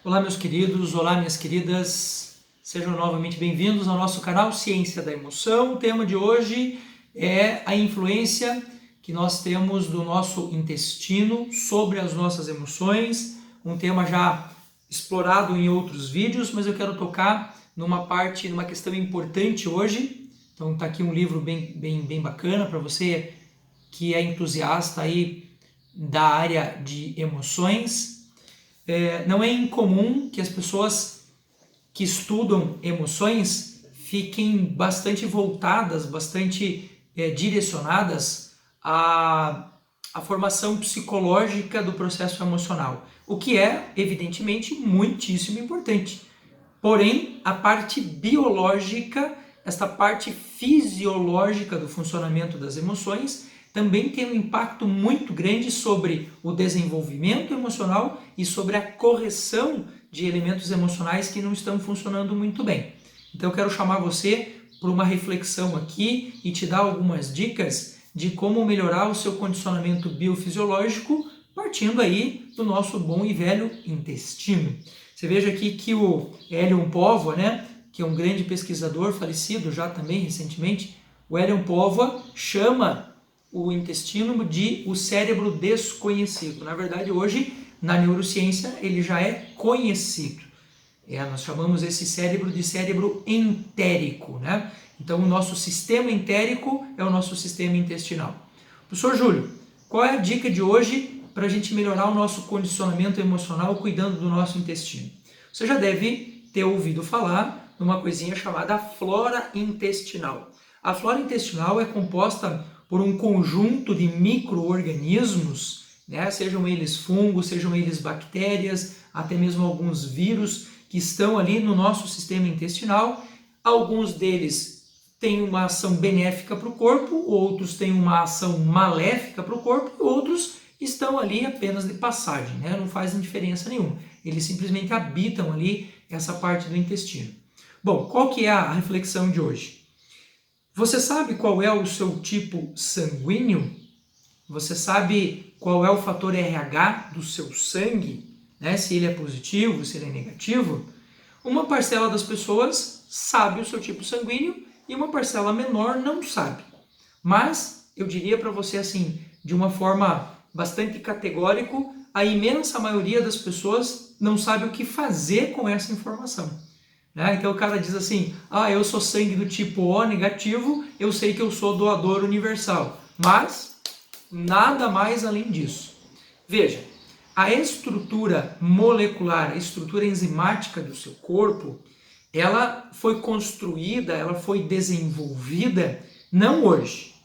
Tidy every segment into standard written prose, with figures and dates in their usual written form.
Olá, meus queridos, olá, minhas queridas, sejam novamente bem-vindos ao nosso canal Ciência da Emoção. O tema de hoje é a influência que nós temos do nosso intestino sobre as nossas emoções, um tema já explorado em outros vídeos, mas eu quero tocar numa questão importante hoje. Então tá aqui um livro bem bacana para você que é entusiasta aí da área de emoções. Não é incomum que as pessoas que estudam emoções fiquem bastante voltadas, bastante direcionadas à formação psicológica do processo emocional, o que é, evidentemente, muitíssimo importante. Porém, a parte biológica, esta parte fisiológica do funcionamento das emoções, também tem um impacto muito grande sobre o desenvolvimento emocional e sobre a correção de elementos emocionais que não estão funcionando muito bem. Então eu quero chamar você para uma reflexão aqui e te dar algumas dicas de como melhorar o seu condicionamento biofisiológico, partindo aí do nosso bom e velho intestino. Você veja aqui que o Elion Póvoa, que é um grande pesquisador falecido já também recentemente, o Elion Póvoa chama o intestino de o cérebro desconhecido. Na verdade, hoje, na neurociência, ele já é conhecido. Nós chamamos esse cérebro de cérebro entérico, Então, o nosso sistema entérico é o nosso sistema intestinal. Professor Júlio, qual é a dica de hoje para a gente melhorar o nosso condicionamento emocional cuidando do nosso intestino? Você já deve ter ouvido falar numa coisinha chamada flora intestinal. A flora intestinal é composta por um conjunto de micro-organismos, sejam eles fungos, sejam eles bactérias, até mesmo alguns vírus que estão ali no nosso sistema intestinal. Alguns deles têm uma ação benéfica para o corpo, outros têm uma ação maléfica para o corpo e outros estão ali apenas de passagem, não fazem diferença nenhuma. Eles simplesmente habitam ali essa parte do intestino. Bom, qual que é a reflexão de hoje? Você sabe qual é o seu tipo sanguíneo? Você sabe qual é o fator RH do seu sangue? Se ele é positivo, se ele é negativo? Uma parcela das pessoas sabe o seu tipo sanguíneo e uma parcela menor não sabe. Mas eu diria para você assim, de uma forma bastante categórica, a imensa maioria das pessoas não sabe o que fazer com essa informação. Então o cara diz assim, eu sou sangue do tipo O negativo, eu sei que eu sou doador universal, mas nada mais além disso. Veja, a estrutura molecular, a estrutura enzimática do seu corpo, ela foi construída, ela foi desenvolvida não hoje.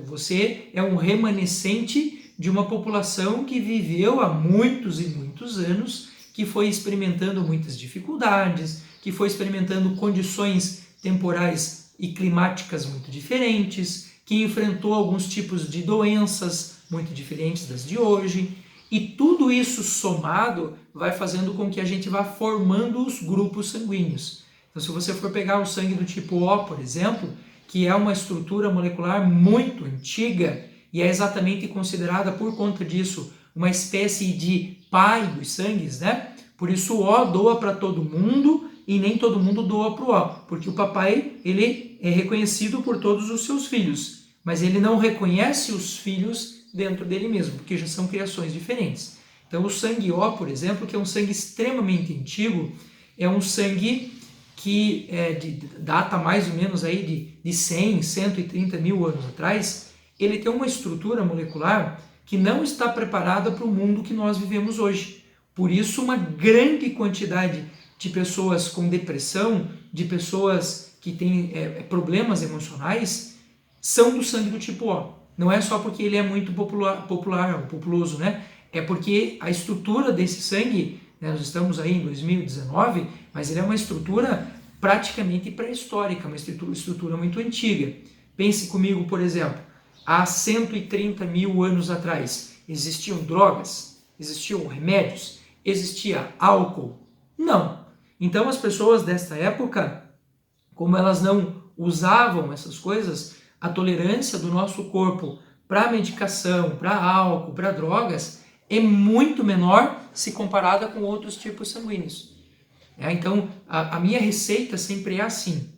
Você é um remanescente de uma população que viveu há muitos e muitos anos, que foi experimentando muitas dificuldades, que foi experimentando condições temporais e climáticas muito diferentes, que enfrentou alguns tipos de doenças muito diferentes das de hoje, e tudo isso somado vai fazendo com que a gente vá formando os grupos sanguíneos. Então, se você for pegar o sangue do tipo O, por exemplo, que é uma estrutura molecular muito antiga e é exatamente considerada por conta disso uma espécie de pai dos sangues, Por isso o O doa para todo mundo e nem todo mundo doa para o O, porque o papai ele é reconhecido por todos os seus filhos, mas ele não reconhece os filhos dentro dele mesmo, porque já são criações diferentes. Então o sangue O, por exemplo, que é um sangue extremamente antigo, é um sangue que data mais ou menos aí de 100, 130 mil anos atrás. Ele tem uma estrutura molecular que não está preparada para o mundo que nós vivemos hoje. Por isso, uma grande quantidade de pessoas com depressão, de pessoas que têm problemas emocionais, são do sangue do tipo O. Não é só porque ele é muito populoso, É porque a estrutura desse sangue, nós estamos aí em 2019, mas ele é uma estrutura praticamente pré-histórica, uma estrutura muito antiga. Pense comigo, por exemplo, há 130 mil anos atrás, existiam drogas? Existiam remédios? Existia álcool? Não. Então as pessoas desta época, como elas não usavam essas coisas, a tolerância do nosso corpo para medicação, para álcool, para drogas, é muito menor se comparada com outros tipos sanguíneos. Então, a minha receita sempre é assim.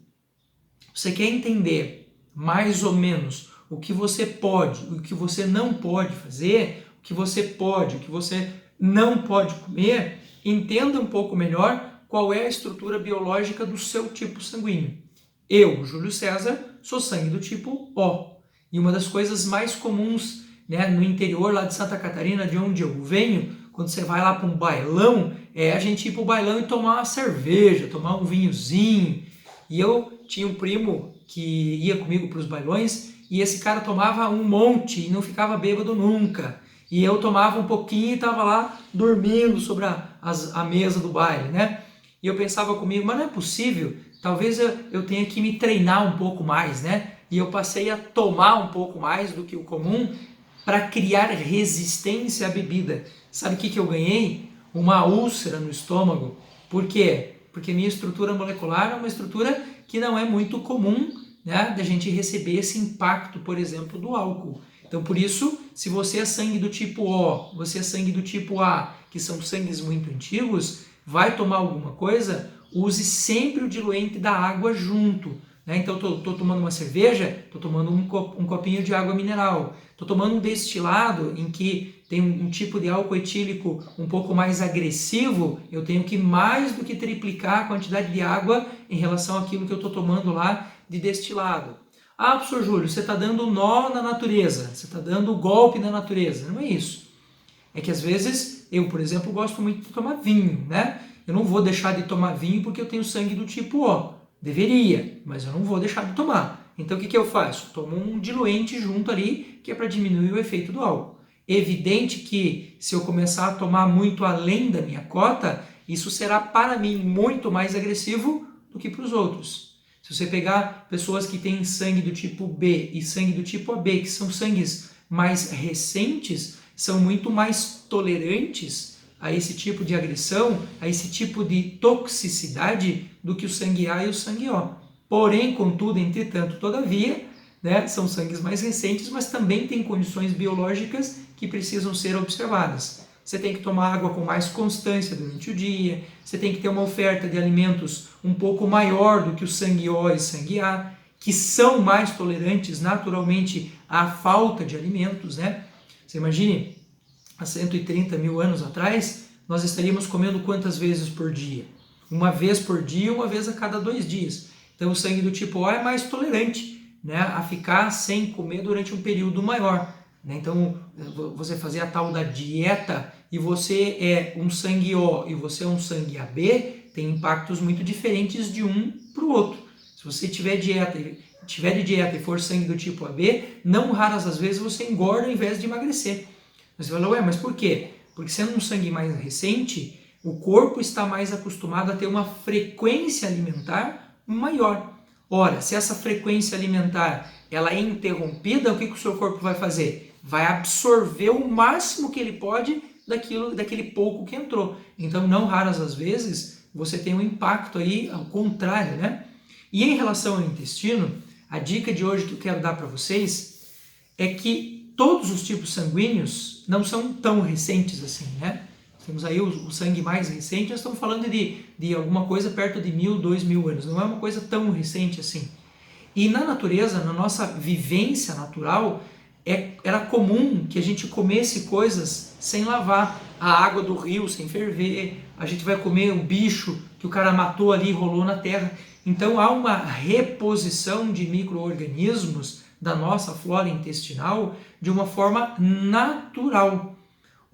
Você quer entender mais ou menos o que você pode, o que você não pode fazer, o que você pode, o que você não pode comer, entenda um pouco melhor qual é a estrutura biológica do seu tipo sanguíneo. Eu, Júlio César, sou sangue do tipo O. E uma das coisas mais comuns, né, no interior lá de Santa Catarina, de onde eu venho, quando você vai lá para um bailão, é a gente ir para o bailão e tomar uma cerveja, tomar um vinhozinho. E eu tinha um primo que ia comigo para os bailões e esse cara tomava um monte e não ficava bêbado nunca. E eu tomava um pouquinho e estava lá dormindo sobre a mesa do baile, né? E eu pensava comigo, mas não é possível, talvez eu tenha que me treinar um pouco mais, né? E eu passei a tomar um pouco mais do que o comum para criar resistência à bebida. Sabe o que eu ganhei? Uma úlcera no estômago. Por quê? Porque minha estrutura molecular é uma estrutura que não é muito comum, né, da gente receber esse impacto, por exemplo, do álcool. Então, por isso, se você é sangue do tipo O, você é sangue do tipo A, que são sangues muito antigos, vai tomar alguma coisa, use sempre o diluente da água junto. Né? Então, estou tomando uma cerveja, estou tomando um copinho de água mineral. Estou tomando um destilado em que tem um tipo de álcool etílico um pouco mais agressivo, eu tenho que mais do que triplicar a quantidade de água em relação àquilo que eu estou tomando lá de destilado. Ah, professor Júlio, você está dando nó na natureza, você está dando golpe na natureza. Não é isso. É que às vezes, eu, por exemplo, gosto muito de tomar vinho, né? Eu não vou deixar de tomar vinho porque eu tenho sangue do tipo O. Deveria, mas eu não vou deixar de tomar. Então o que eu faço? Tomo um diluente junto ali, que é para diminuir o efeito do álcool. Evidente que se eu começar a tomar muito além da minha cota, isso será para mim muito mais agressivo do que para os outros. Se você pegar pessoas que têm sangue do tipo B e sangue do tipo AB, que são sangues mais recentes, são muito mais tolerantes a esse tipo de agressão, a esse tipo de toxicidade do que o sangue A e o sangue O. Porém, contudo, entretanto, todavia, né, são sangues mais recentes, mas também têm condições biológicas que precisam ser observadas. Você tem que tomar água com mais constância durante o dia, você tem que ter uma oferta de alimentos um pouco maior do que o sangue O e o sangue A, que são mais tolerantes naturalmente à falta de alimentos, né? Você imagine, há 130 mil anos atrás, nós estaríamos comendo quantas vezes por dia? Uma vez por dia, uma vez a cada 2 dias. Então o sangue do tipo O é mais tolerante, né, a ficar sem comer durante um período maior. Né? Então você fazer a tal da dieta e você é um sangue O e você é um sangue AB, tem impactos muito diferentes de um para o outro. Se você tiver de dieta e for sangue do tipo AB, não raras as vezes você engorda ao invés de emagrecer. Você fala, ué, mas por quê? Porque sendo um sangue mais recente, o corpo está mais acostumado a ter uma frequência alimentar maior. Ora, se essa frequência alimentar ela é interrompida, o que o seu corpo vai fazer? Vai absorver o máximo que ele pode daquele pouco que entrou. Então, não raras as vezes, você tem um impacto aí ao contrário, né? E em relação ao intestino, a dica de hoje que eu quero dar para vocês é que todos os tipos sanguíneos não são tão recentes assim, né? Temos aí o sangue mais recente, nós estamos falando de alguma coisa perto de 1.000, 2.000 anos, não é uma coisa tão recente assim. E na natureza, na nossa vivência natural, era comum que a gente comesse coisas sem lavar, a água do rio sem ferver, a gente vai comer um bicho que o cara matou ali e rolou na terra. Então há uma reposição de micro-organismos da nossa flora intestinal de uma forma natural.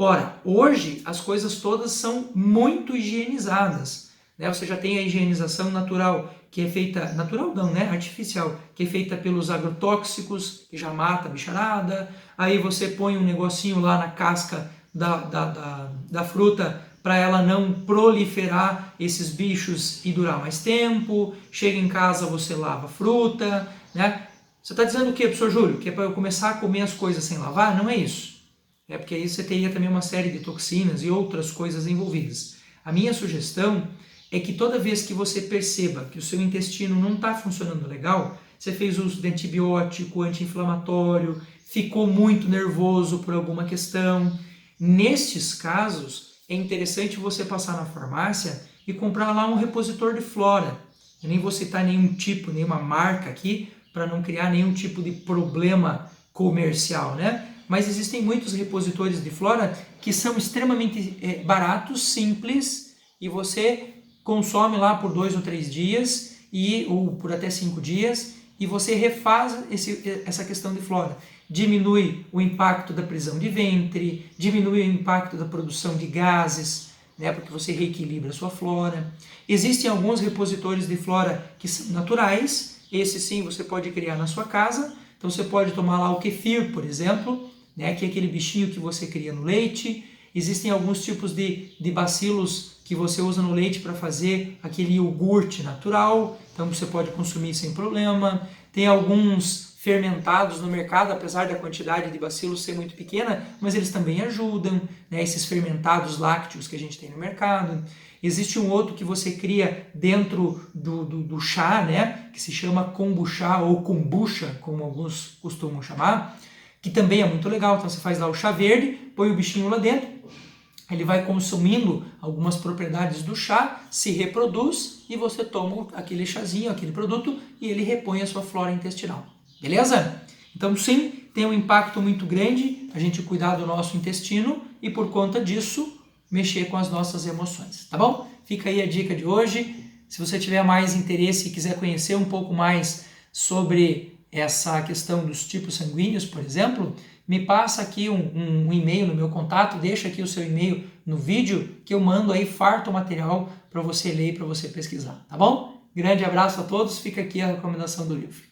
Ora, hoje as coisas todas são muito higienizadas, né? Você já tem a higienização natural, que é feita, natural não, né? Artificial, que é feita pelos agrotóxicos, que já mata a bicharada, aí você põe um negocinho lá na casca da fruta para ela não proliferar esses bichos e durar mais tempo, chega em casa você lava a fruta, né? Você está dizendo o que, professor Júlio? Que é para eu começar a comer as coisas sem lavar? Não é isso. É porque aí você teria também uma série de toxinas e outras coisas envolvidas. A minha sugestão é que toda vez que você perceba que o seu intestino não está funcionando legal, você fez uso de antibiótico, anti-inflamatório, ficou muito nervoso por alguma questão, nestes casos é interessante você passar na farmácia e comprar lá um repositor de flora. Eu nem vou citar nenhum tipo, nenhuma marca aqui, para não criar nenhum tipo de problema comercial, né? Mas existem muitos repositores de flora que são extremamente baratos, simples, e você consome lá por 2 ou 3 dias, ou por até 5 dias, e você refaz essa questão de flora. Diminui o impacto da prisão de ventre, diminui o impacto da produção de gases, né, porque você reequilibra a sua flora. Existem alguns repositores de flora que são naturais, esse sim você pode criar na sua casa. Então você pode tomar lá o kefir, por exemplo, né, que é aquele bichinho que você cria no leite. Existem alguns tipos de bacilos que você usa no leite para fazer aquele iogurte natural, então você pode consumir sem problema. Tem alguns fermentados no mercado, apesar da quantidade de bacilos ser muito pequena, mas eles também ajudam, né, esses fermentados lácteos que a gente tem no mercado. Existe um outro que você cria dentro do chá, né, que se chama kombucha ou kombucha, como alguns costumam chamar, que também é muito legal. Então você faz lá o chá verde, põe o bichinho lá dentro, ele vai consumindo algumas propriedades do chá, se reproduz e você toma aquele chazinho, aquele produto, e ele repõe a sua flora intestinal. Beleza? Então sim, tem um impacto muito grande a gente cuidar do nosso intestino e por conta disso mexer com as nossas emoções, tá bom? Fica aí a dica de hoje. Se você tiver mais interesse e quiser conhecer um pouco mais sobre essa questão dos tipos sanguíneos, por exemplo, me passa aqui um e-mail no meu contato, deixa aqui o seu e-mail no vídeo que eu mando aí farto material para você ler e para você pesquisar, tá bom? Grande abraço a todos, fica aqui a recomendação do livro.